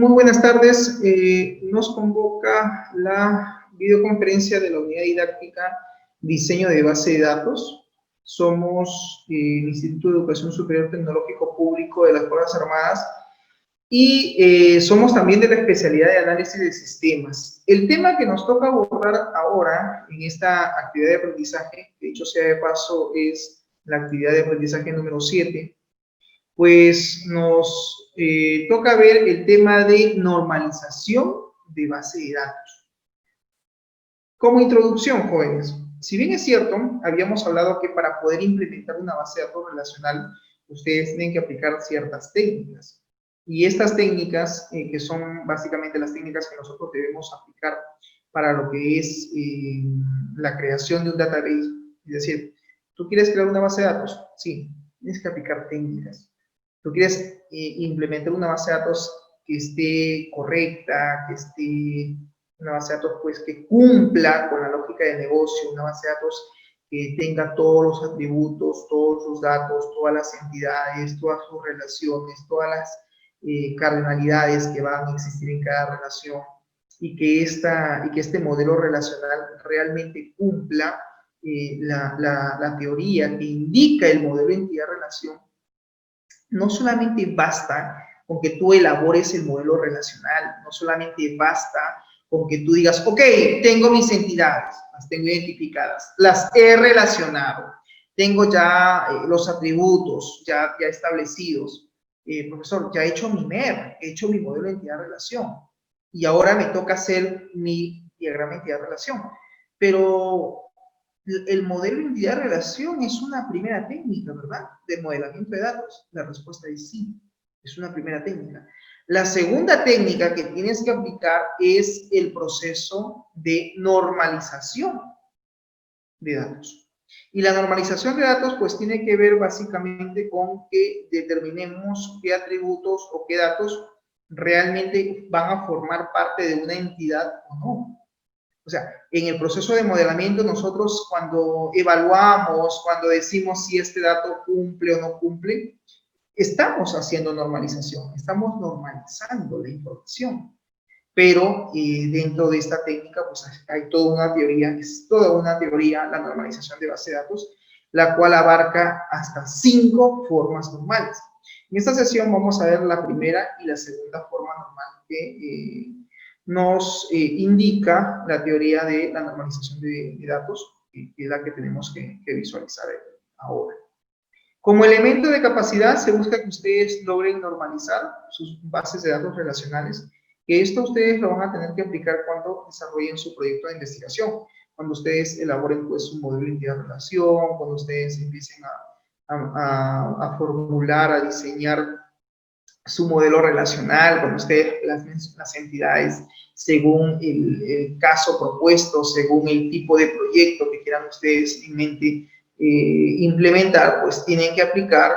muy buenas tardes. Nos convoca la videoconferencia de la unidad didáctica Diseño de Base de Datos. Somos el Instituto de Educación Superior Tecnológico Público de las Fuerzas Armadas y somos también de la especialidad de análisis de sistemas. El tema que nos toca abordar ahora en esta actividad de aprendizaje, de hecho sea de paso, es la actividad de aprendizaje número 7, pues nos toca ver el tema de normalización de base de datos. Como introducción, jóvenes, si bien es cierto, habíamos hablado que para poder implementar una base de datos relacional, ustedes tienen que aplicar ciertas técnicas. Y estas técnicas, que son básicamente las técnicas que nosotros debemos aplicar para lo que es la creación de un database, es decir, ¿tú quieres crear una base de datos? Sí, tienes que aplicar técnicas. Tú quieres implementar una base de datos que esté correcta, que esté una base de datos pues que cumpla con la lógica de negocio, una base de datos que tenga todos los atributos, todos los datos, todas las entidades, todas sus relaciones, todas las cardinalidades que van a existir en cada relación y que este modelo relacional realmente cumpla la teoría que indica el modelo entidad-relación. No solamente basta con que tú elabores el modelo relacional, no solamente basta con que tú digas, ok, tengo mis entidades, las tengo identificadas, las he relacionado, tengo ya los atributos ya establecidos. Profesor, ya he hecho mi MER, he hecho mi modelo de entidad-relación y ahora me toca hacer mi diagrama de entidad-relación. Pero el modelo de entidad-relación es una primera técnica, ¿verdad? De modelamiento de datos. La respuesta es sí, es una primera técnica. La segunda técnica que tienes que aplicar es el proceso de normalización de datos. Y la normalización de datos pues tiene que ver básicamente con que determinemos qué atributos o qué datos realmente van a formar parte de una entidad o no. O sea, en el proceso de modelamiento nosotros cuando evaluamos, cuando decimos si este dato cumple o no cumple, estamos haciendo normalización, estamos normalizando la información. Pero dentro de esta técnica pues hay toda una teoría, es toda una teoría, la normalización de base de datos, la cual abarca hasta 5 formas normales. En esta sesión vamos a ver la primera y la segunda forma normal que nos indica la teoría de la normalización de datos, que es la que tenemos que visualizar ahora. Como elemento de capacidad se busca que ustedes logren normalizar sus bases de datos relacionales, que esto ustedes lo van a tener que aplicar cuando desarrollen su proyecto de investigación, cuando ustedes elaboren pues un modelo de entidad-relación, cuando ustedes empiecen a formular, a diseñar su modelo relacional, cuando ustedes las entidades según el caso propuesto, según el tipo de proyecto que quieran ustedes en mente implementar, pues tienen que aplicar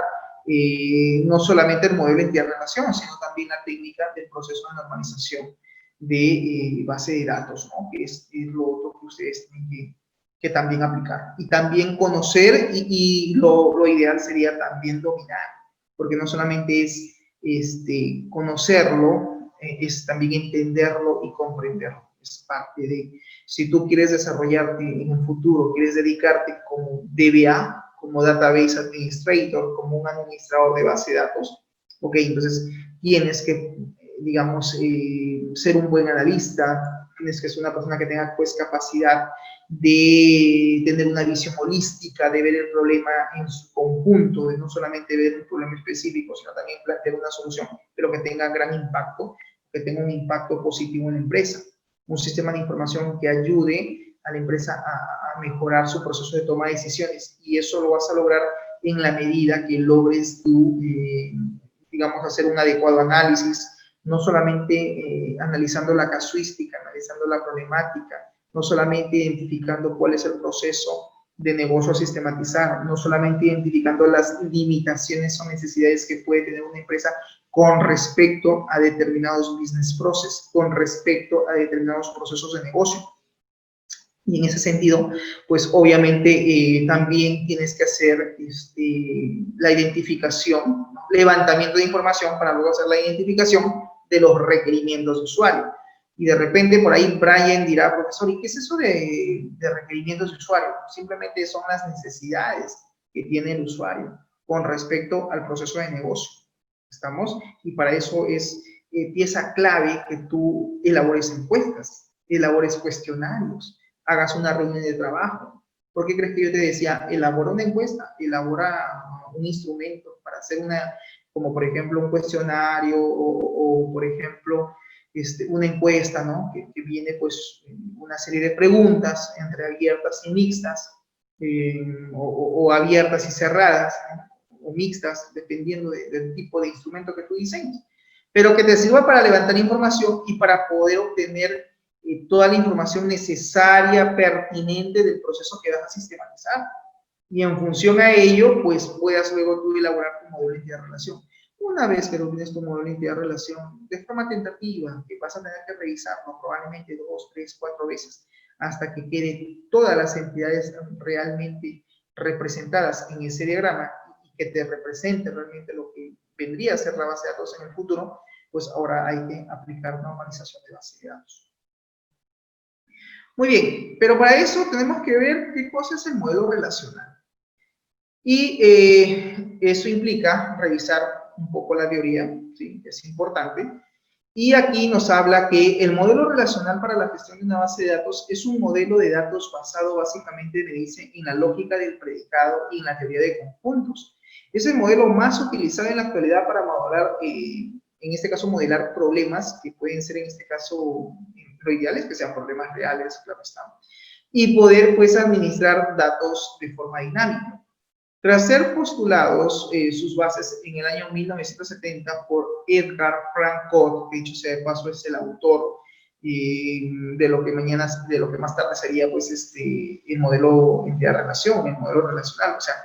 no solamente el modelo de entidad-relación, sino también la técnica del proceso de normalización de base de datos, ¿no? Que es lo otro que ustedes tienen que también aplicar. Y también conocer y lo ideal sería también dominar, porque no solamente es conocerlo, es también entenderlo y comprenderlo. Es parte de, si tú quieres desarrollarte en un futuro, quieres dedicarte como DBA, como Database Administrator, como un administrador de base de datos, ok, entonces tienes que, digamos, ser un buen analista, tienes que ser una persona que tenga pues capacidad de tener una visión holística, de ver el problema en su conjunto, de no solamente ver un problema específico, sino también plantear una solución, pero que tenga gran impacto, que tenga un impacto positivo en la empresa. Un sistema de información que ayude a la empresa a mejorar su proceso de toma de decisiones, y eso lo vas a lograr en la medida que logres tú, digamos, hacer un adecuado análisis, no solamente analizando la casuística, analizando la problemática, no solamente identificando cuál es el proceso de negocio a sistematizar, no solamente identificando las limitaciones o necesidades que puede tener una empresa con respecto a determinados business process, con respecto a determinados procesos de negocio. Y en ese sentido, pues obviamente también tienes que hacer la identificación, levantamiento de información para luego hacer la identificación de los requerimientos de usuario. Y de repente por ahí Brian dirá, profesor, ¿y qué es eso de requerimientos de usuario? Simplemente son las necesidades que tiene el usuario con respecto al proceso de negocio. ¿Estamos? Y para eso es pieza clave que tú elabores encuestas, elabores cuestionarios, hagas una reunión de trabajo. ¿Por qué crees que yo te decía, elabora una encuesta, elabora un instrumento para hacer una, como por ejemplo un cuestionario o por ejemplo, una encuesta, ¿no? Que viene pues una serie de preguntas entre abiertas y mixtas, o abiertas y cerradas, ¿no? O mixtas, dependiendo del tipo de instrumento que tú diseñes, pero que te sirva para levantar información y para poder obtener toda la información necesaria, pertinente del proceso que vas a sistematizar. Y en función a ello, pues puedas luego tú elaborar tu modelo de identidad de relación. Una vez que domines tu modelo de identidad de relación, de forma tentativa, que vas a tener que revisarlo probablemente 2, 3, 4 veces, hasta que queden todas las entidades realmente representadas en ese diagrama y que te represente realmente lo que vendría a ser la base de datos en el futuro, pues ahora hay que aplicar normalización de base de datos. Muy bien, pero para eso tenemos que ver qué cosa es el modelo relacional. Y eso implica revisar un poco la teoría, ¿sí? Es importante. Y aquí nos habla que el modelo relacional para la gestión de una base de datos es un modelo de datos basado básicamente, me dice, en la lógica del predicado y en la teoría de conjuntos. Es el modelo más utilizado en la actualidad para modelar, en este caso, modelar problemas que pueden ser, en este caso, lo ideal es que sean problemas reales, claro está, y poder, pues, administrar datos de forma dinámica. Tras ser postulados sus bases en el año 1970 por Edgar Frank Codd, que dicho sea de paso es el autor de lo que más tarde sería pues el modelo de relación, el modelo relacional. O sea,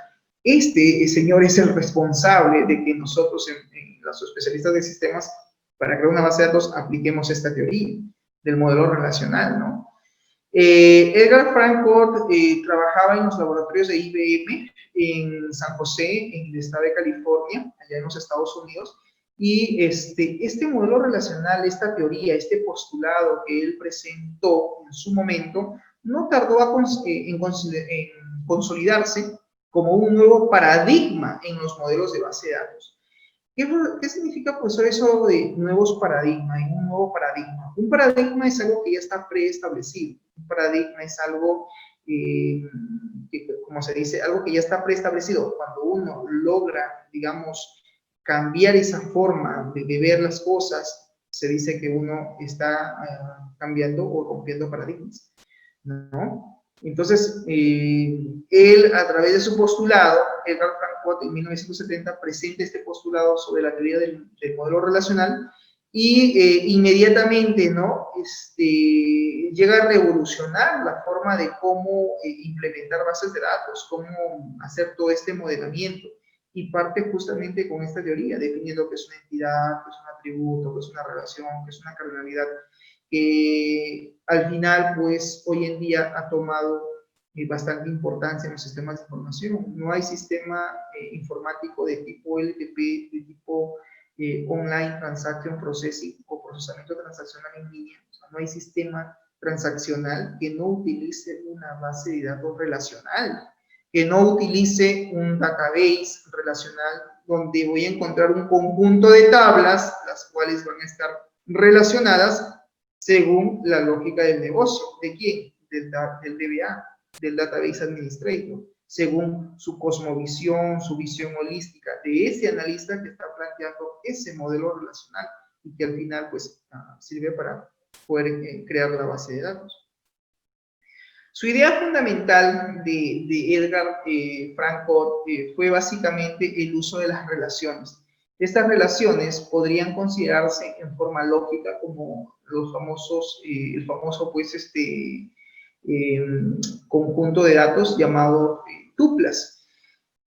este señor es el responsable de que nosotros en los especialistas de sistemas, para crear una base de datos, apliquemos esta teoría del modelo relacional, ¿no? Edgar Frank Codd trabajaba en los laboratorios de IBM en San José, en el estado de California, allá en los Estados Unidos, y este modelo relacional, esta teoría, este postulado que él presentó en su momento, no tardó en consolidarse como un nuevo paradigma en los modelos de base de datos. ¿Qué significa, profesor, eso de nuevos paradigmas? Un nuevo paradigma. Un paradigma es algo que ya está preestablecido. Un paradigma es algo, como se dice, algo que ya está preestablecido. Cuando uno logra, digamos, cambiar esa forma de ver las cosas, se dice que uno está cambiando o rompiendo paradigmas, ¿no? Entonces, él, a través de su postulado, Edgar Frank Codd en 1970 presenta este postulado sobre la teoría del modelo relacional y inmediatamente, ¿no? Llega a revolucionar la forma de cómo implementar bases de datos, cómo hacer todo este modelamiento, y parte justamente con esta teoría, definiendo qué es una entidad, qué es un atributo, qué es una relación, qué es una cardinalidad, que al final, pues, hoy en día ha tomado bastante importancia en los sistemas de información. No hay sistema informático de tipo LTP, de tipo Online Transaction Processing o procesamiento transaccional en línea. O sea, no hay sistema transaccional que no utilice una base de datos relacional, que no utilice un database relacional donde voy a encontrar un conjunto de tablas, las cuales van a estar relacionadas según la lógica del negocio. ¿De quién? Del DBA, del Database Administrator, según su cosmovisión, su visión holística, de ese analista que está planteando ese modelo relacional y que al final, pues, sirve para poder crear la base de datos. Su idea fundamental de Edgar Frank Codd fue básicamente el uso de las relaciones. Estas relaciones podrían considerarse en forma lógica como los famosos, el famoso pues conjunto de datos llamado tuplas.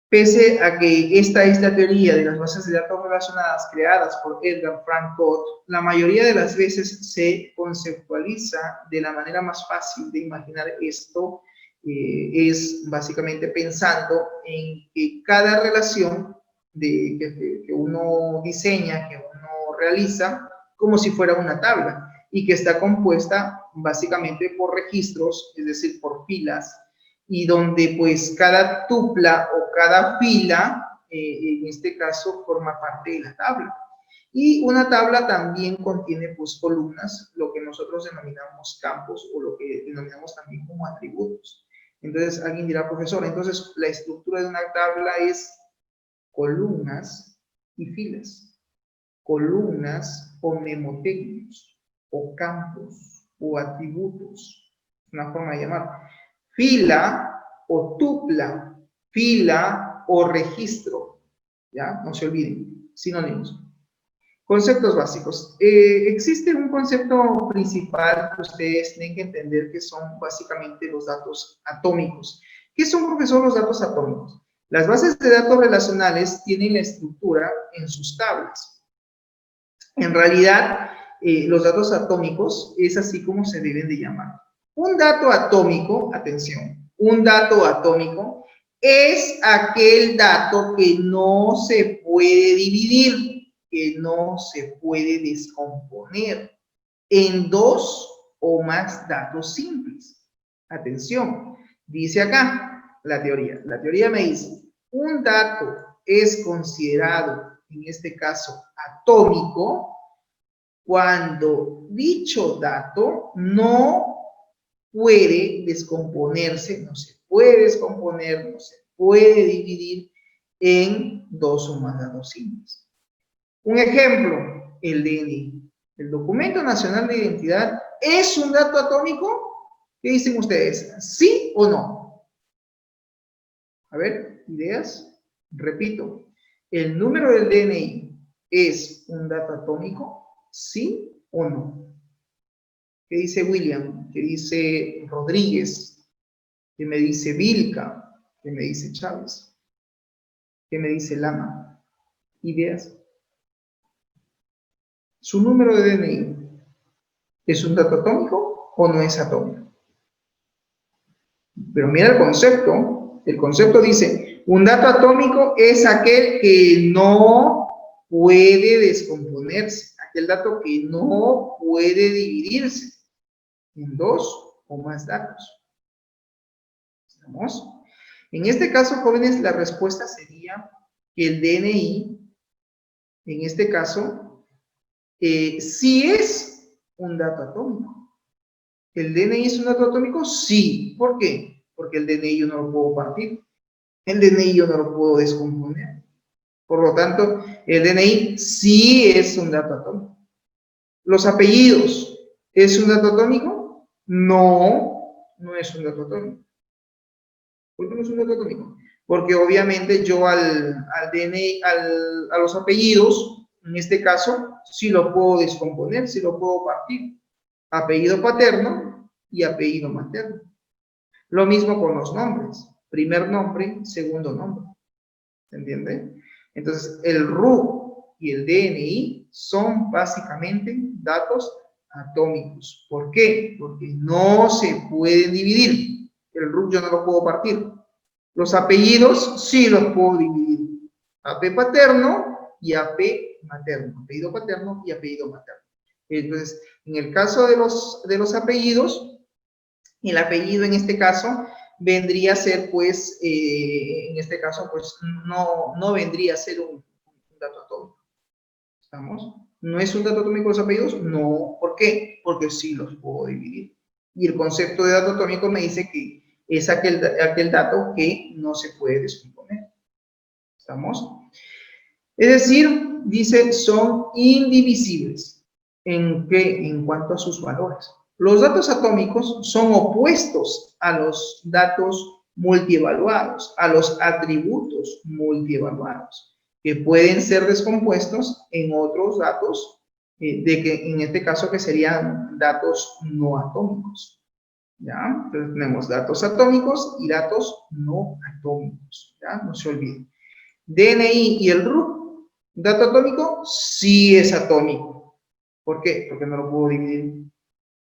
Pese a que esta es la teoría de las bases de datos relacionadas creadas por Edgar Frank Codd, la mayoría de las veces se conceptualiza de la manera más fácil de imaginar esto, es básicamente pensando en que cada relación que uno diseña, que uno realiza, como si fuera una tabla, y que está compuesta básicamente por registros, es decir, por filas, y donde pues cada tupla o cada fila, en este caso, forma parte de la tabla. Y una tabla también contiene pues columnas, lo que nosotros denominamos campos o lo que denominamos también como atributos. Entonces alguien dirá, profesor, entonces la estructura de una tabla es columnas y filas, columnas o mnemotecnios, o campos, o atributos, una forma de llamar. Fila o tupla, fila o registro, ¿ya? No se olviden, sinónimos. Conceptos básicos. Existe un concepto principal que ustedes tienen que entender que son básicamente los datos atómicos. ¿Qué son, profesor, los datos atómicos? Las bases de datos relacionales tienen la estructura en sus tablas. En realidad, los datos atómicos es así como se deben de llamar. Un dato atómico, atención, un dato atómico es aquel dato que no se puede dividir, que no se puede descomponer en dos o más datos simples. Atención, dice acá la teoría. La teoría me dice, un dato es considerado, en este caso, atómico, cuando dicho dato no puede descomponerse, no se puede descomponer, no se puede dividir en dos o más datos simples. Un ejemplo, el DNI. El Documento Nacional de Identidad es un dato atómico. ¿Qué dicen ustedes? ¿Sí o no? A ver, ideas. Repito, el número del DNI es un dato atómico, ¿sí o no? ¿Qué dice William? ¿Qué dice Rodríguez? ¿Qué me dice Vilca? ¿Qué me dice Chávez? ¿Qué me dice Lama? ¿Ideas? ¿Su número de DNI es un dato atómico o no es atómico? Pero mira el concepto. El concepto dice, un dato atómico es aquel que no puede descomponerse, aquel dato que no puede dividirse en dos o más datos. ¿Estamos? En este caso, jóvenes, la respuesta sería que el DNI, en este caso, sí es un dato atómico. ¿El DNI es un dato atómico? Sí. ¿Por qué? Porque el DNI yo no lo puedo partir. El DNI yo no lo puedo descomponer. Por lo tanto, el DNI sí es un dato atómico. ¿Los apellidos es un dato atómico? No, no es un dato atómico. ¿Por qué no es un dato atómico? Porque obviamente yo al DNI, a los apellidos, en este caso, sí lo puedo descomponer, sí lo puedo partir. Apellido paterno y apellido materno. Lo mismo con los nombres. Primer nombre, segundo nombre. ¿Se entiende? Entonces, el RUC y el DNI son básicamente datos atómicos. ¿Por qué? Porque no se pueden dividir. El RUC yo no lo puedo partir. Los apellidos sí los puedo dividir. AP paterno y AP materno. Apellido paterno y apellido materno. Entonces, en el caso de los apellidos, el apellido en este caso vendría a ser, pues, en este caso, pues, no vendría a ser un dato atómico. ¿Estamos? ¿No es un dato atómico los apellidos? No. ¿Por qué? Porque sí los puedo dividir. Y el concepto de dato atómico me dice que es aquel dato que no se puede descomponer. ¿Estamos? Es decir, dice, son indivisibles. ¿En qué? En cuanto a sus valores. Los datos atómicos son opuestos a los datos multievaluados, a los atributos multievaluados, que pueden ser descompuestos en otros datos, de que en este caso que serían datos no atómicos. ¿Ya? Entonces tenemos datos atómicos y datos no atómicos. ¿Ya? No se olviden. DNI y el RUC, dato atómico, sí es atómico. ¿Por qué? Porque no lo puedo dividir.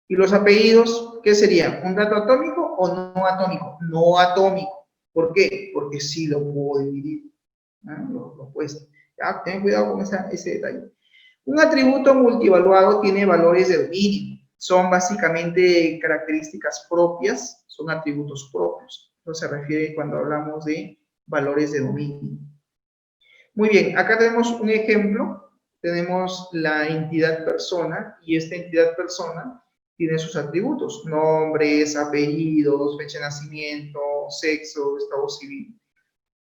¿Y los apellidos, qué serían? ¿Un dato atómico o no atómico? No atómico. ¿Por qué? Porque sí lo puedo dividir. ¿Ah? Lo opuesto. ¿Ya? Ten cuidado con ese detalle. Un atributo multievaluado tiene valores de dominio. Son básicamente características propias, son atributos propios. Eso se refiere cuando hablamos de valores de dominio. Muy bien, acá tenemos un ejemplo. Tenemos la entidad persona y esta entidad persona tiene sus atributos: nombres, apellidos, fecha de nacimiento, sexo, estado civil.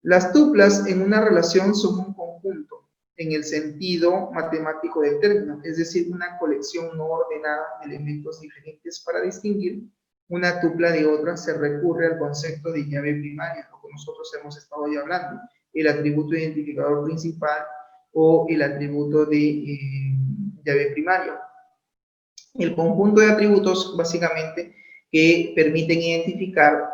Las tuplas en una relación son un conjunto en el sentido matemático del término, es decir, una colección no ordenada de elementos diferentes. Para distinguir una tupla de otra se recurre al concepto de llave primaria, lo que nosotros hemos estado ya hablando, el atributo identificador principal o el atributo de llave primaria. El conjunto de atributos, básicamente, que permiten identificar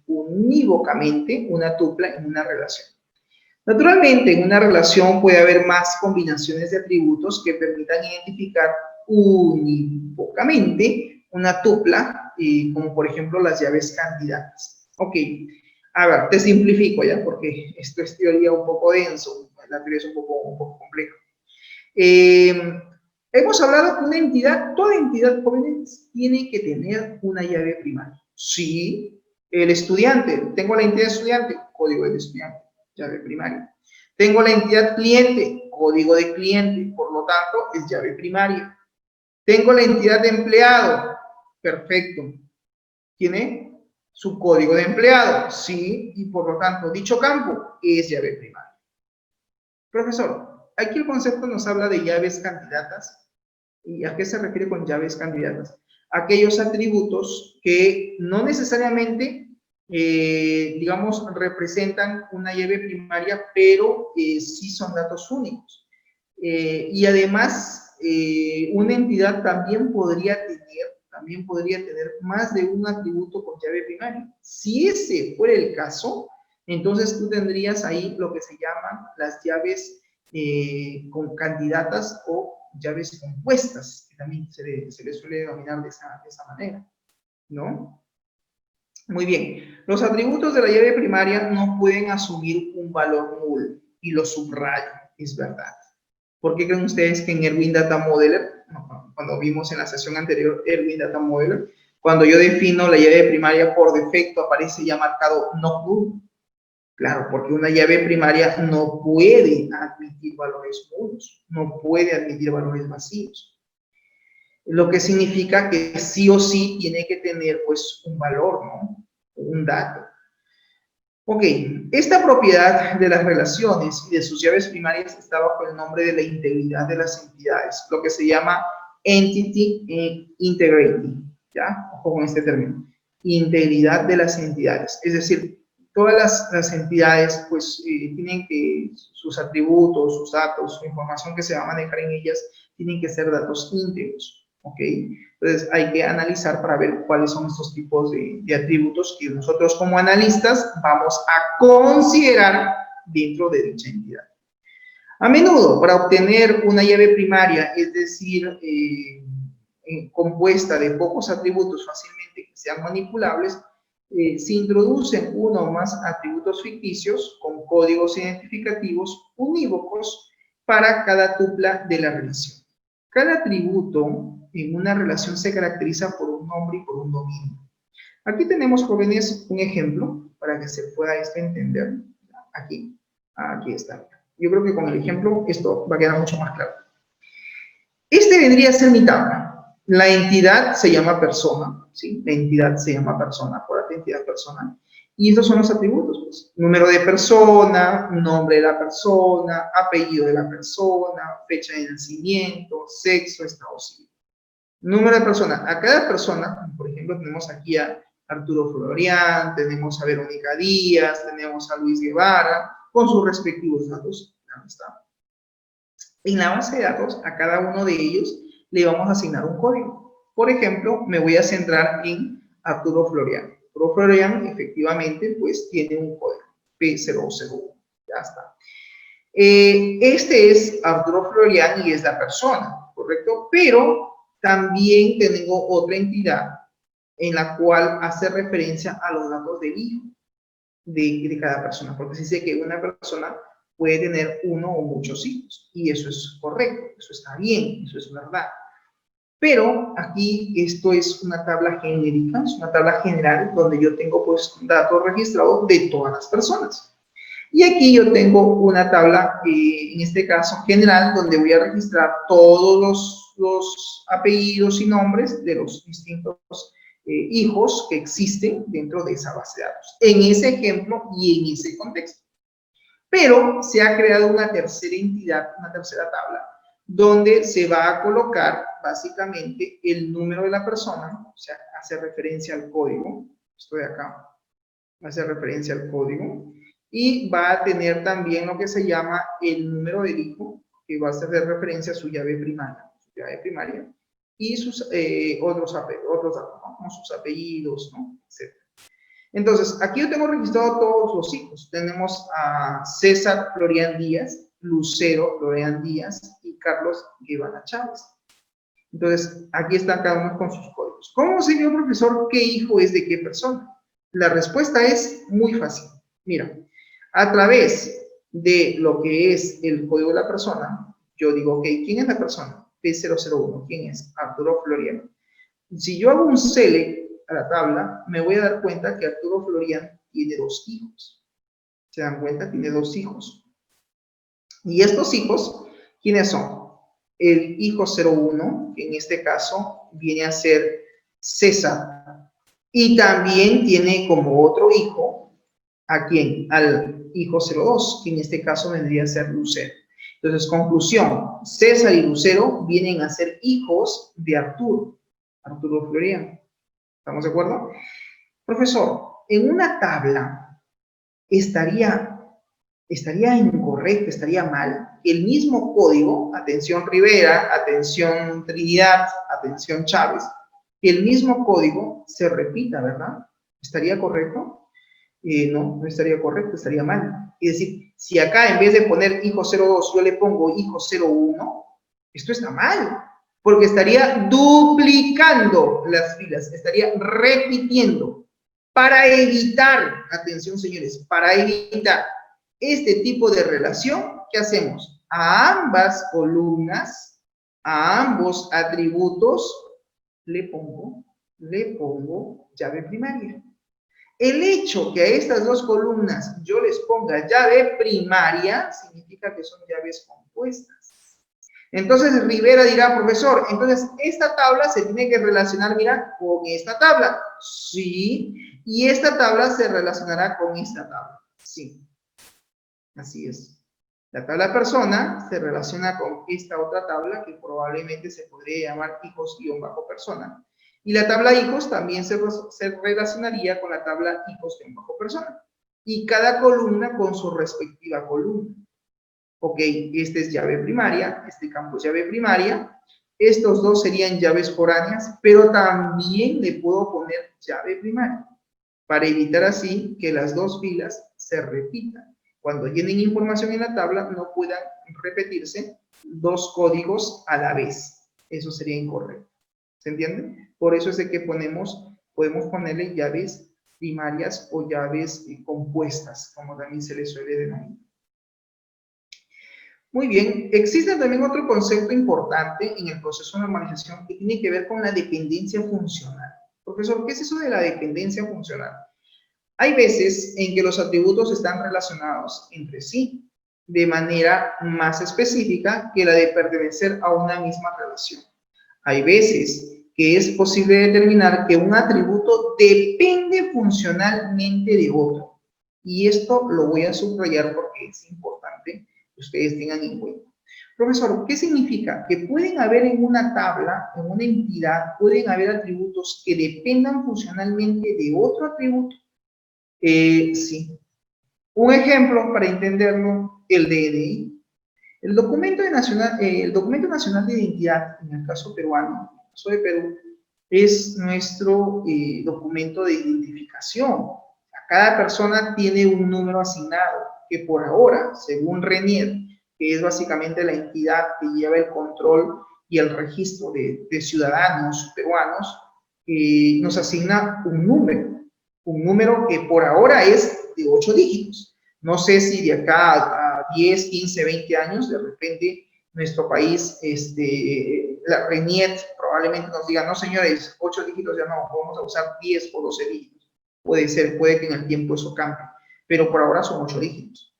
unívocamente una tupla en una relación. Naturalmente, en una relación puede haber más combinaciones de atributos que permitan identificar unívocamente una tupla, como por ejemplo las llaves candidatas. Ok, a ver, te simplifico ya, porque esto es teoría un poco denso, la teoría es un poco compleja. Hemos hablado que una entidad, toda entidad jóvenes tiene que tener una llave primaria. Sí, el estudiante, tengo la entidad estudiante, código del estudiante, llave primaria. Tengo la entidad cliente, código de cliente, por lo tanto es llave primaria. Tengo la entidad de empleado, perfecto. ¿Tiene su código de empleado? Sí, y por lo tanto dicho campo es llave primaria. Profesor, aquí el concepto nos habla de llaves candidatas. ¿Y a qué se refiere con llaves candidatas? Aquellos atributos que no necesariamente, digamos, representan una llave primaria, pero sí son datos únicos. Y además, una entidad también podría tener más de un atributo con llave primaria. Si ese fuera el caso, entonces tú tendrías ahí lo que se llaman las llaves con candidatas o llaves compuestas, que también se le suele denominar de esa manera, ¿no? Muy bien, los atributos de la llave primaria no pueden asumir un valor null, y lo subrayo, es verdad. ¿Por qué creen ustedes que en Erwin Data Modeler, cuando vimos en la sesión anterior Erwin Data Modeler, cuando yo defino la llave primaria por defecto aparece ya marcado no null? Claro, porque una llave primaria no puede admitir valores nulos, no puede admitir valores vacíos. Lo que significa que sí o sí tiene que tener pues un valor, ¿no? Un dato. Ok, esta propiedad de las relaciones y de sus llaves primarias está bajo el nombre de la integridad de las entidades, lo que se llama entity integrity, ¿ya? Ojo con este término, integridad de las entidades, es decir, todas las entidades pues tienen que, sus atributos, sus datos, su información que se va a manejar en ellas, tienen que ser datos íntegros, ¿ok? Entonces hay que analizar para ver cuáles son estos tipos de atributos que nosotros como analistas vamos a considerar dentro de dicha entidad. A menudo, para obtener una llave primaria, es decir, compuesta de pocos atributos fácilmente que sean manipulables, se introducen uno o más atributos ficticios con códigos identificativos unívocos para cada tupla de la relación. Cada atributo en una relación se caracteriza por un nombre y por un dominio. Aquí tenemos, jóvenes, un ejemplo para que se pueda entender. Aquí está. Yo creo que con el ejemplo esto va a quedar mucho más claro. Este vendría a ser mi tabla. La entidad se llama persona, ¿sí? La entidad se llama persona, por la entidad persona. Y estos son los atributos, pues. Número de persona, nombre de la persona, apellido de la persona, fecha de nacimiento, sexo, estado civil. Número de persona. A cada persona, por ejemplo, tenemos aquí a Arturo Florian, tenemos a Verónica Díaz, tenemos a Luis Guevara, con sus respectivos datos. Ahí está. En la base de datos, a cada uno de ellos le vamos a asignar un código. Por ejemplo, me voy a centrar en Arturo Florian. Arturo Florian, efectivamente, pues tiene un código, P001. Ya está. Este es Arturo Florian y es la persona, ¿correcto? Pero también tengo otra entidad en la cual hace referencia a los datos del hijo de cada persona, porque se dice que una persona puede tener uno o muchos hijos. Y eso es correcto, eso está bien, eso es verdad. Pero aquí esto es una tabla genérica, es una tabla general donde yo tengo pues datos registrados de todas las personas. Y aquí yo tengo una tabla, en este caso general, donde voy a registrar todos los apellidos y nombres de los distintos hijos que existen dentro de esa base de datos, en ese ejemplo y en ese contexto. Pero se ha creado una tercera entidad, una tercera tabla, donde se va a colocar básicamente el número de la persona, o sea, hace referencia al código, esto de acá, hace referencia al código, y va a tener también lo que se llama el número del hijo, que va a hacer referencia a su llave primaria, y sus otros datos, ¿no? Como sus apellidos, ¿no? Etc. Entonces, aquí yo tengo registrado todos los hijos. Tenemos a César Florian Díaz, Lucero Florian Díaz y Carlos Guevara Chávez. Entonces, aquí están cada uno con sus códigos. ¿Cómo sé yo, profesor, qué hijo es de qué persona? La respuesta es muy fácil. Mira, a través de lo que es el código de la persona, yo digo, ok, ¿quién es la persona? P001, ¿quién es? Arturo Florian. Si yo hago un select a la tabla, me voy a dar cuenta que Arturo Florian tiene 2 hijos. ¿Se dan cuenta? Tiene 2 hijos. Y estos hijos, ¿quiénes son? El hijo 01, que en este caso viene a ser César. Y también tiene como otro hijo, ¿a quién? Al hijo 02, que en este caso vendría a ser Lucero. Entonces, conclusión, César y Lucero vienen a ser hijos de Arturo Florian. ¿Estamos de acuerdo? Profesor, en una tabla estaría incorrecto, estaría mal, el mismo código, atención Rivera, atención Trinidad, atención Chávez, el mismo código se repita, ¿verdad? ¿Estaría correcto? No, no estaría correcto, estaría mal. Es decir, si acá en vez de poner hijo 02 yo le pongo hijo 01, esto está mal, porque estaría duplicando las filas, estaría repitiendo. Para evitar, atención señores, para evitar este tipo de relación, ¿qué hacemos? A ambas columnas, a ambos atributos, le pongo llave primaria. El hecho que a estas dos columnas yo les ponga llave primaria significa que son llaves compuestas. Entonces Rivera dirá, profesor, entonces esta tabla se tiene que relacionar, mira, con esta tabla. Sí, y esta tabla se relacionará con esta tabla. Sí, así es. La tabla persona se relaciona con esta otra tabla que probablemente se podría llamar hijos-persona. Y la tabla hijos también se relacionaría con la tabla hijos-persona. Y cada columna con su respectiva columna. Ok, esta es llave primaria, este campo es llave primaria. Estos dos serían llaves foráneas, pero también le puedo poner llave primaria para evitar así que las dos filas se repitan. Cuando llenen información en la tabla, no puedan repetirse dos códigos a la vez. Eso sería incorrecto. ¿Se entiende? Por eso es de que podemos ponerle llaves primarias o llaves compuestas, como también se les suele denominar. Muy bien, existe también otro concepto importante en el proceso de normalización que tiene que ver con la dependencia funcional. Profesor, ¿qué es eso de la dependencia funcional? Hay veces en que los atributos están relacionados entre sí de manera más específica que la de pertenecer a una misma relación. Hay veces que es posible determinar que un atributo depende funcionalmente de otro. Y esto lo voy a subrayar porque es importante que ustedes tengan en cuenta. Profesor, ¿qué significa? Que pueden haber en una tabla, en una entidad, pueden haber atributos que dependan funcionalmente de otro atributo. Sí. Un ejemplo para entenderlo, el DNI. El documento nacional de identidad, en el caso peruano, en el caso de Perú, es nuestro documento de identificación. Cada persona tiene un número asignado, que por ahora, según RENIER, que es básicamente la entidad que lleva el control y el registro de ciudadanos peruanos, nos asigna un número que por ahora es de 8 dígitos. No sé si de acá a 10, 15, 20 años, de repente nuestro país, la RENIET probablemente nos diga, no señores, 8 dígitos ya no, vamos a usar 10 o 12 dígitos. Puede ser, puede que en el tiempo eso cambie, pero por ahora son 8 dígitos.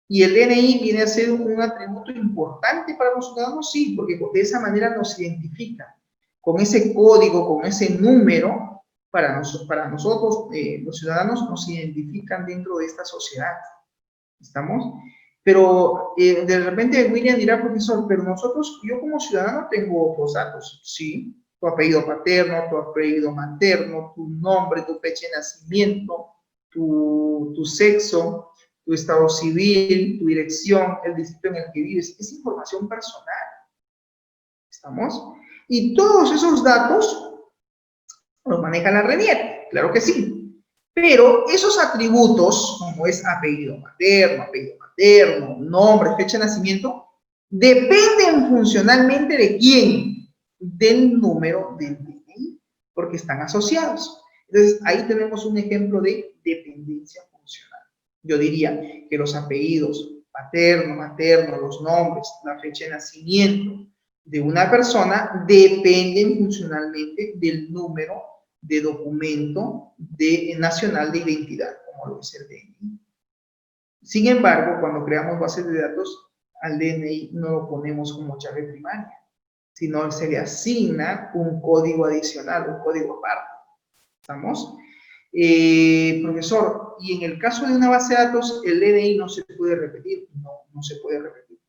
¿Y el DNI viene a ser un atributo importante para los ciudadanos? Sí, porque de esa manera nos identifica. Con ese código, con ese número, para nosotros, los ciudadanos, nos identifican dentro de esta sociedad. ¿Estamos? Pero de repente William dirá, profesor, pero nosotros, yo como ciudadano tengo otros datos. Sí, tu apellido paterno, tu apellido materno, tu nombre, tu fecha de nacimiento, tu sexo, tu estado civil, tu dirección, el distrito en el que vives. Es información personal. ¿Estamos? Y todos esos datos los maneja la RENIET, claro que sí. Pero esos atributos, como es apellido materno, nombre, fecha de nacimiento, dependen funcionalmente de quién, del número del DNI, porque están asociados. Entonces, ahí tenemos un ejemplo de dependencia funcional. Yo diría que los apellidos materno, los nombres, la fecha de nacimiento de una persona dependen funcionalmente del número de documento nacional de identidad, como lo es el DNI. Sin embargo, cuando creamos bases de datos, al DNI no lo ponemos como llave primaria, sino se le asigna un código adicional, un código aparte. ¿Estamos? Profesor, y en el caso de una base de datos, el DNI no se puede repetir. No se puede repetir.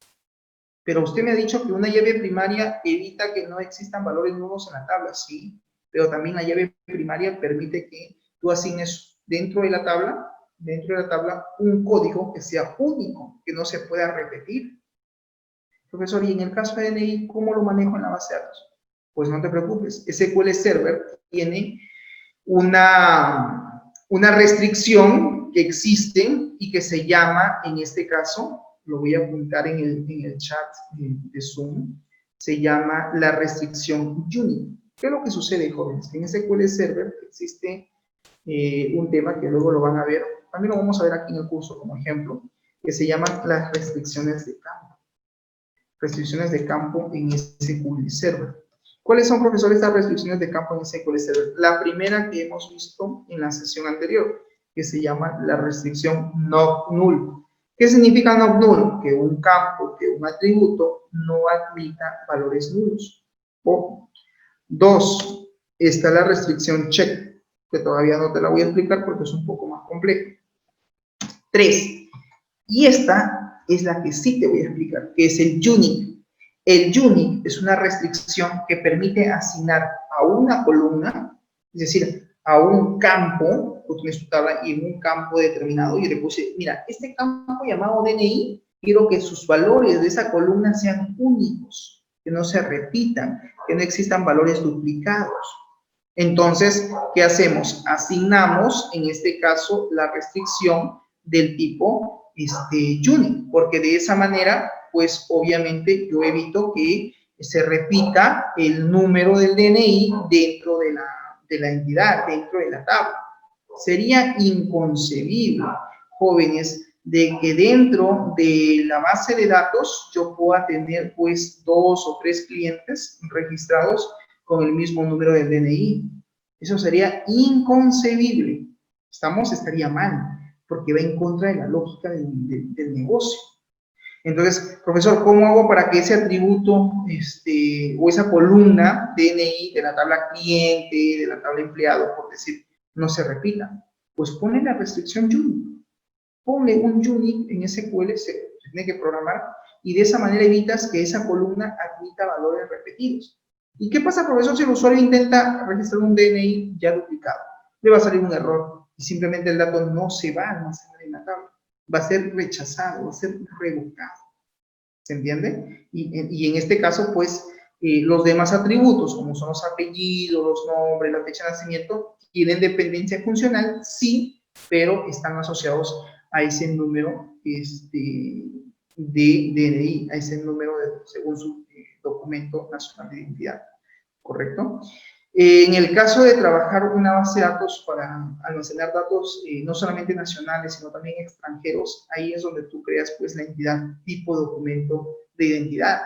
Pero usted me ha dicho que una llave primaria evita que no existan valores nulos en la tabla. Sí, pero también la llave primaria permite que tú asignes dentro de la tabla, un código que sea único, que no se pueda repetir. Profesor, y en el caso de DNI, ¿cómo lo manejo en la base de datos? Pues no te preocupes, SQL Server tiene una restricción que existe y que se llama, en este caso, lo voy a apuntar en el chat de Zoom, se llama la restricción UNIC. ¿Qué es lo que sucede, jóvenes? En SQL Server existe un tema que luego lo van a ver, también lo vamos a ver aquí en el curso como ejemplo, que se llaman las restricciones de campo. Restricciones de campo en SQL Server. ¿Cuáles son, profesor, estas restricciones de campo en SQL Server? La primera que hemos visto en la sesión anterior, que se llama la restricción not null. ¿Qué significa not null? Que un campo, que un atributo no admita valores nulos. O, dos, está la restricción check, que todavía no te la voy a explicar porque es un poco más complejo. Tres, y esta es la que sí te voy a explicar, que es el UNIC. El UNIC es una restricción que permite asignar a una columna, es decir, a un campo, tú tienes tu tabla y en un campo determinado, y le puse, mira, este campo llamado DNI, quiero que sus valores de esa columna sean únicos, que no se repitan, que no existan valores duplicados. Entonces, ¿qué hacemos? Asignamos, en este caso, la restricción del tipo UNIC, porque de esa manera, pues obviamente yo evito que se repita el número del DNI dentro de la entidad, dentro de la tabla. Sería inconcebible, jóvenes, de que dentro de la base de datos yo pueda tener pues 2 o 3 clientes registrados con el mismo número del DNI. Eso sería inconcebible. Estaría mal, porque va en contra de la lógica del negocio. Entonces, profesor, ¿cómo hago para que ese atributo o esa columna DNI de la tabla cliente, de la tabla empleado, por decir, no se repita? Pues pone la restricción UNIC. Ponle un UNIC en SQL, se tiene que programar, y de esa manera evitas que esa columna admita valores repetidos. ¿Y qué pasa, profesor, si el usuario intenta registrar un DNI ya duplicado? Le va a salir un error y simplemente el dato no se va a almacenar en la tabla. Va a ser rechazado, va a ser revocado. ¿Se entiende? Y en este caso, pues, los demás atributos, como son los apellidos, los nombres, la fecha de nacimiento, tienen dependencia funcional, sí, pero están asociados a ese número de DNI, a ese número según su documento nacional de identidad, ¿correcto? En el caso de trabajar una base de datos para almacenar datos no solamente nacionales, sino también extranjeros, ahí es donde tú creas pues la entidad tipo documento de identidad,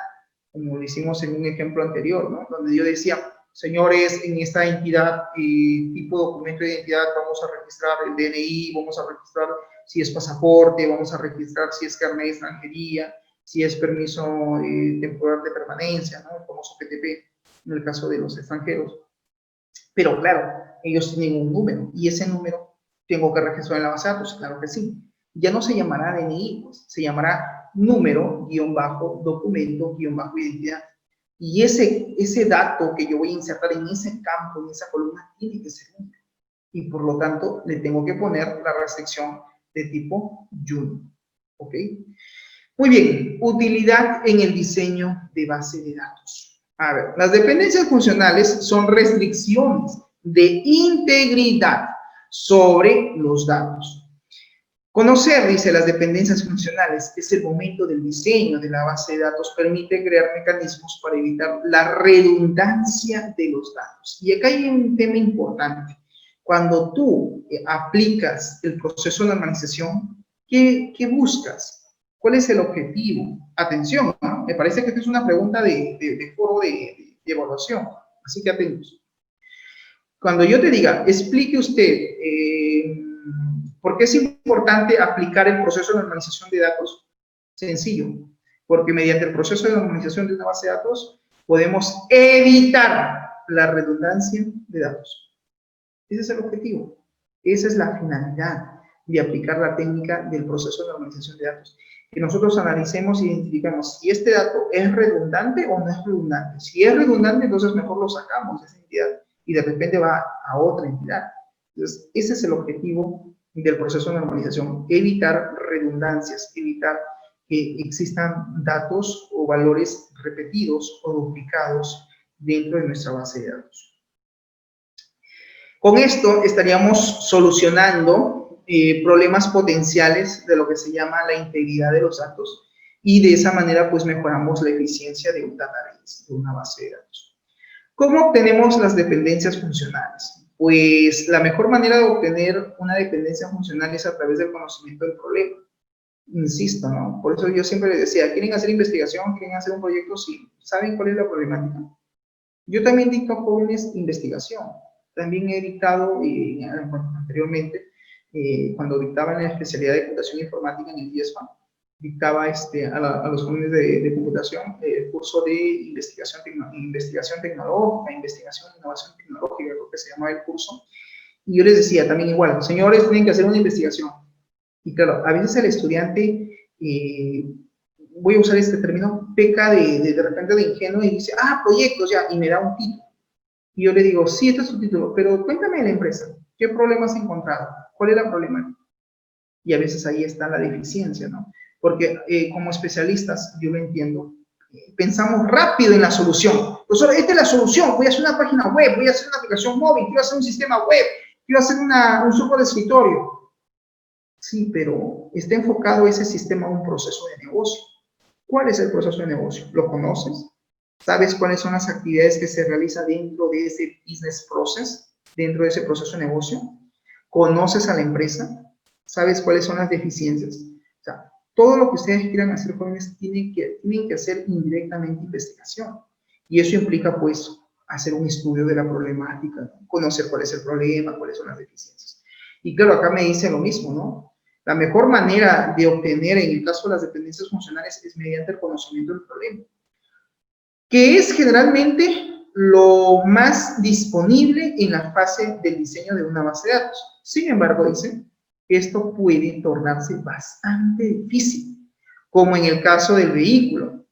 como lo hicimos en un ejemplo anterior, ¿no? Donde yo decía, señores, en esta entidad tipo documento de identidad vamos a registrar el DNI, vamos a registrar si es pasaporte, vamos a registrar si es carnet de extranjería, si es permiso temporal de permanencia, ¿no? El famoso PTP, en el caso de los extranjeros. Pero claro, ellos tienen un número y ese número tengo que registrar en la base de datos, claro que sí. Ya no se llamará DNI, pues, se llamará número, guión bajo, documento, guión bajo, identidad. Y ese dato que yo voy a insertar en ese campo, en esa columna, tiene que ser único. Y por lo tanto, le tengo que poner la restricción de tipo unique. ¿Ok? Muy bien, utilidad en el diseño de base de datos. A ver, las dependencias funcionales son restricciones de integridad sobre los datos. Conocer, dice, las dependencias funcionales es el momento del diseño de la base de datos, permite crear mecanismos para evitar la redundancia de los datos. Y acá hay un tema importante. Cuando tú aplicas el proceso de normalización, ¿qué buscas? ¿Cuál es el objetivo? Atención, ¿no? Me parece que esta es una pregunta de foro de evaluación, así que atentos. Cuando yo te diga, explique usted por qué es importante aplicar el proceso de normalización de datos, sencillo, porque mediante el proceso de normalización de una base de datos podemos evitar la redundancia de datos. Ese es el objetivo, esa es la finalidad de aplicar la técnica del proceso de normalización de datos. Que nosotros analicemos e identificamos si este dato es redundante o no es redundante. Si es redundante, entonces mejor lo sacamos de esa entidad y de repente va a otra entidad. Entonces, ese es el objetivo del proceso de normalización, evitar redundancias, evitar que existan datos o valores repetidos o duplicados dentro de nuestra base de datos. Con esto estaríamos solucionando problemas potenciales de lo que se llama la integridad de los datos y de esa manera pues mejoramos la eficiencia de un database, de una base de datos. ¿Cómo obtenemos las dependencias funcionales? Pues la mejor manera de obtener una dependencia funcional es a través del conocimiento del problema. Insisto, ¿no? Por eso yo siempre les decía, ¿quieren hacer investigación? ¿Quieren hacer un proyecto? Sí. ¿Saben cuál es la problemática? Yo también dicto a jóvenes investigación. También he dictado anteriormente, cuando dictaba en la especialidad de computación informática en el IESFA, dictaba a los jóvenes de computación el curso de investigación tecnológica, investigación e innovación tecnológica, creo que se llamaba el curso. Y yo les decía también igual, señores, tienen que hacer una investigación. Y claro, a veces el estudiante, voy a usar este término, peca de repente de ingenuo y dice, proyectos ya, y me da un título. Y yo le digo, sí, este es su título, pero cuéntame de la empresa, ¿qué problemas has encontrado? ¿Cuál es la problemática? Y a veces ahí está la deficiencia, ¿no? Porque como especialistas, yo lo entiendo, pensamos rápido en la solución. Profesor, esta es la solución, voy a hacer una página web, voy a hacer una aplicación móvil, quiero hacer un sistema web, quiero hacer un software de escritorio. Sí, pero está enfocado ese sistema a un proceso de negocio. ¿Cuál es el proceso de negocio? ¿Lo conoces? ¿Sabes cuáles son las actividades que se realizan dentro de ese business process, dentro de ese proceso de negocio? ¿Conoces a la empresa? ¿Sabes cuáles son las deficiencias? O sea, todo lo que ustedes quieran hacer, jóvenes, tienen que hacer indirectamente investigación. Y eso implica, pues, hacer un estudio de la problemática, conocer cuál es el problema, cuáles son las deficiencias. Y claro, acá me dicen lo mismo, ¿no? La mejor manera de obtener, en el caso de las dependencias funcionales, es mediante el conocimiento del problema, que es generalmente lo más disponible en la fase del diseño de una base de datos. Sin embargo, dicen, esto puede tornarse bastante difícil, como en el caso del vehículo.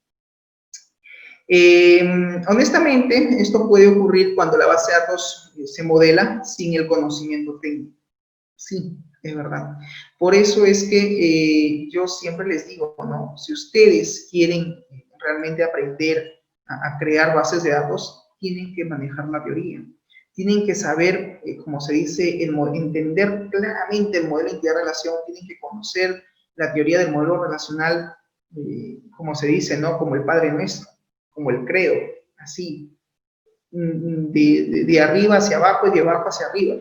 Honestamente, esto puede ocurrir cuando la base de datos se modela sin el conocimiento técnico. Sí, es verdad. Por eso es que yo siempre les digo, ¿no? Si ustedes quieren realmente aprender a crear bases de datos, tienen que manejar la teoría. Tienen que saber, como se dice, entender claramente el modelo de entidad relación, tienen que conocer la teoría del modelo relacional, como se dice, ¿no? Como el Padre Nuestro, como el credo, así. de arriba hacia abajo y de abajo hacia arriba,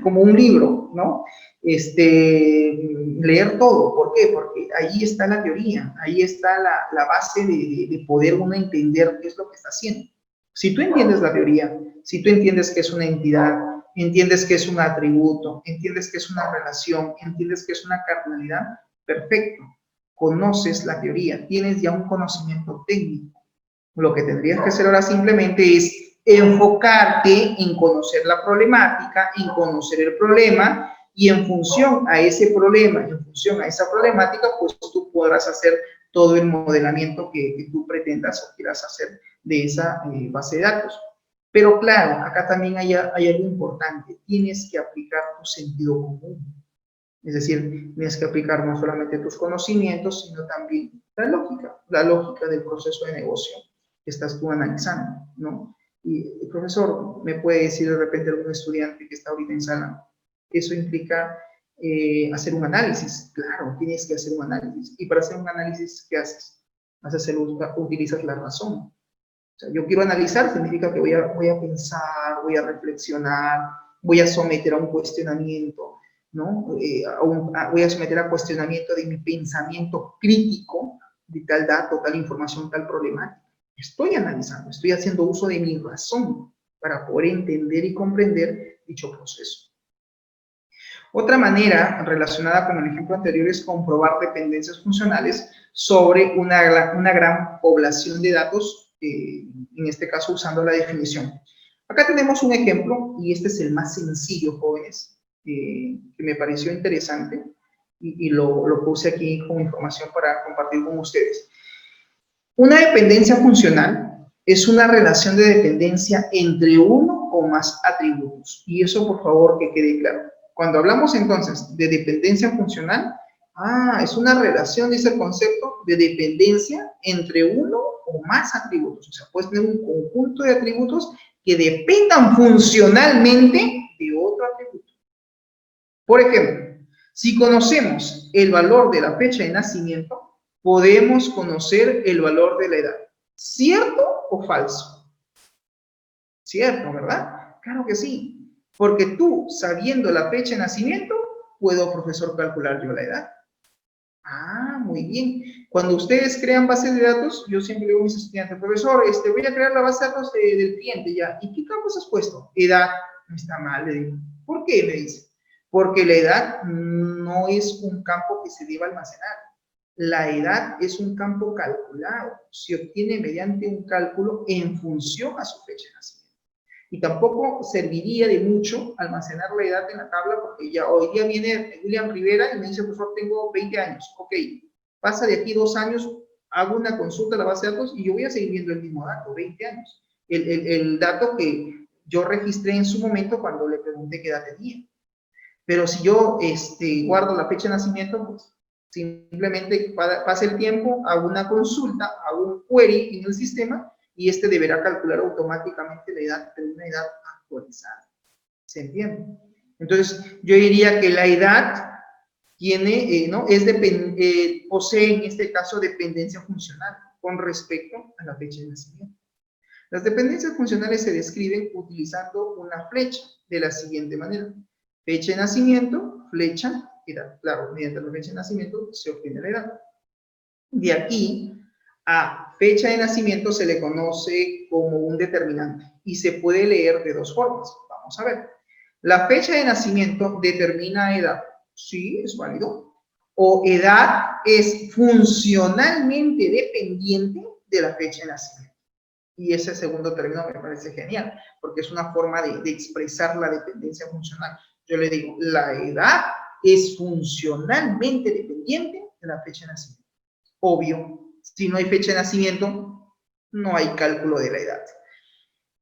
como un libro, ¿no? Leer todo. ¿Por qué? Porque ahí está la teoría, ahí está la base de poder uno entender qué es lo que está haciendo. Si tú entiendes la teoría, si tú entiendes que es una entidad, entiendes que es un atributo, entiendes que es una relación, entiendes que es una cardinalidad, perfecto. Conoces la teoría, tienes ya un conocimiento técnico. Lo que tendrías que hacer ahora simplemente es enfocarte en conocer la problemática, en conocer el problema, y en función a ese problema, en función a esa problemática, pues tú podrás hacer todo el modelamiento que tú pretendas o quieras hacer de esa base de datos. Pero claro, acá también hay algo importante, tienes que aplicar tu sentido común. Es decir, tienes que aplicar no solamente tus conocimientos, sino también la lógica del proceso de negocio que estás tú analizando, ¿no? Y el profesor me puede decir de repente algún estudiante que está ahorita en sala, eso implica hacer un análisis. Claro, tienes que hacer un análisis. Y para hacer un análisis, ¿qué haces? Utilizas la razón. O sea, yo quiero analizar, significa que voy a pensar, voy a reflexionar, voy a someter a un cuestionamiento, ¿no? Voy a someter a cuestionamiento de mi pensamiento crítico de tal dato, tal información, tal problemática. Estoy analizando, estoy haciendo uso de mi razón para poder entender y comprender dicho proceso. Otra manera relacionada con el ejemplo anterior es comprobar dependencias funcionales sobre una gran población de datos, en este caso usando la definición. Acá tenemos un ejemplo, y este es el más sencillo, jóvenes, que me pareció interesante, y lo puse aquí como información para compartir con ustedes. Una dependencia funcional es una relación de dependencia entre uno o más atributos. Y eso, por favor, que quede claro. Cuando hablamos entonces de dependencia funcional, es una relación, dice el concepto, de dependencia entre uno o más atributos. O sea, puedes tener un conjunto de atributos que dependan funcionalmente de otro atributo. Por ejemplo, si conocemos el valor de la fecha de nacimiento, podemos conocer el valor de la edad. ¿Cierto o falso? Cierto, ¿verdad? Claro que sí. Porque tú, sabiendo la fecha de nacimiento, puedo, profesor, calcular yo la edad. Muy bien. Cuando ustedes crean bases de datos, yo siempre digo a mis estudiantes, profesor, voy a crear la base de datos del cliente ya. ¿Y qué campos has puesto? Edad. No está mal, le digo. ¿Por qué? Me dice. Porque la edad no es un campo que se deba almacenar. La edad es un campo calculado. Se obtiene mediante un cálculo en función a su fecha de nacimiento. Y tampoco serviría de mucho almacenar la edad en la tabla, porque ya hoy día viene William Rivera y me dice, profesor, tengo 20 años. Ok, pasa de aquí 2 años, hago una consulta a la base de datos y yo voy a seguir viendo el mismo dato, 20 años. El dato que yo registré en su momento cuando le pregunté qué edad tenía. Pero si yo guardo la fecha de nacimiento, pues simplemente pasa el tiempo, hago una consulta, hago un query en el sistema y deberá calcular automáticamente la edad de una edad actualizada. ¿Se entiende? Entonces, yo diría que la edad tiene, posee en este caso dependencia funcional con respecto a la fecha de nacimiento. Las dependencias funcionales se describen utilizando una flecha de la siguiente manera. Fecha de nacimiento, flecha, edad. Claro, mediante la fecha de nacimiento se obtiene la edad. De aquí a fecha de nacimiento se le conoce como un determinante y se puede leer de dos formas. Vamos a ver. La fecha de nacimiento determina edad. Sí, es válido. O edad es funcionalmente dependiente de la fecha de nacimiento. Y ese segundo término me parece genial, porque es una forma de expresar la dependencia funcional. Yo le digo, la edad es funcionalmente dependiente de la fecha de nacimiento. Obvio, si no hay fecha de nacimiento, no hay cálculo de la edad.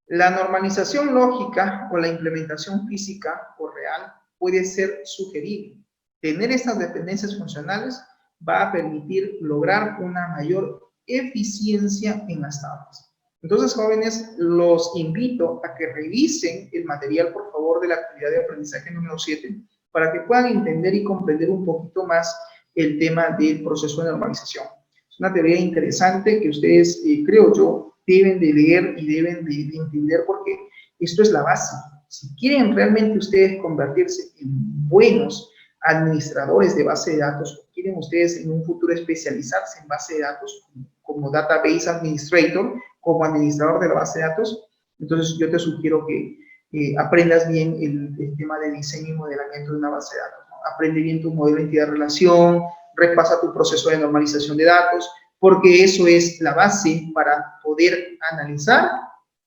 La normalización lógica o la implementación física o real puede ser sugerible. Tener estas dependencias funcionales va a permitir lograr una mayor eficiencia en las tablas. Entonces, jóvenes, los invito a que revisen el material, por favor, de la actividad de aprendizaje número 7, para que puedan entender y comprender un poquito más el tema del proceso de normalización. Es una teoría interesante que ustedes, creo yo, deben de leer y deben de entender, porque esto es la base. Si quieren realmente ustedes convertirse en buenos administradores de base de datos, o quieren ustedes en un futuro especializarse en base de datos, como Database Administrator, como administrador de la base de datos, entonces yo te sugiero que aprendas bien el tema de diseño y modelamiento de una base de datos, ¿no? Aprende bien tu modelo de entidad-relación, repasa tu proceso de normalización de datos, porque eso es la base para poder analizar,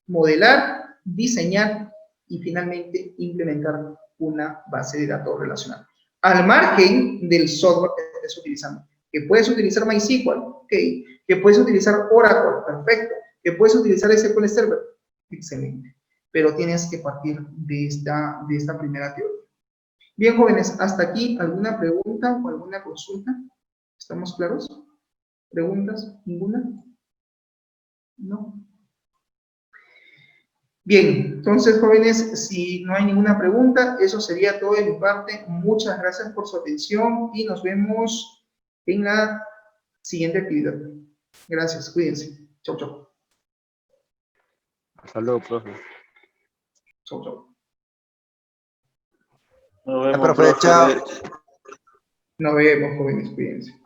modelar, diseñar y finalmente implementar una base de datos relacional. Al margen del software que estés utilizando, que puedes utilizar MySQL, ok, que puedes utilizar Oracle, perfecto, que puedes utilizar SQL Server, excelente, pero tienes que partir de esta primera teoría. Bien, jóvenes, hasta aquí, ¿alguna pregunta o alguna consulta? ¿Estamos claros? ¿Preguntas? ¿Ninguna? ¿No? Bien, entonces, jóvenes, si no hay ninguna pregunta, eso sería todo de mi parte. Muchas gracias por su atención y nos vemos en la siguiente actividad. Gracias, cuídense. Chau, chau. Hasta luego, profe. Chau, chau. Nos vemos, profe. Nos vemos, jóvenes, cuídense.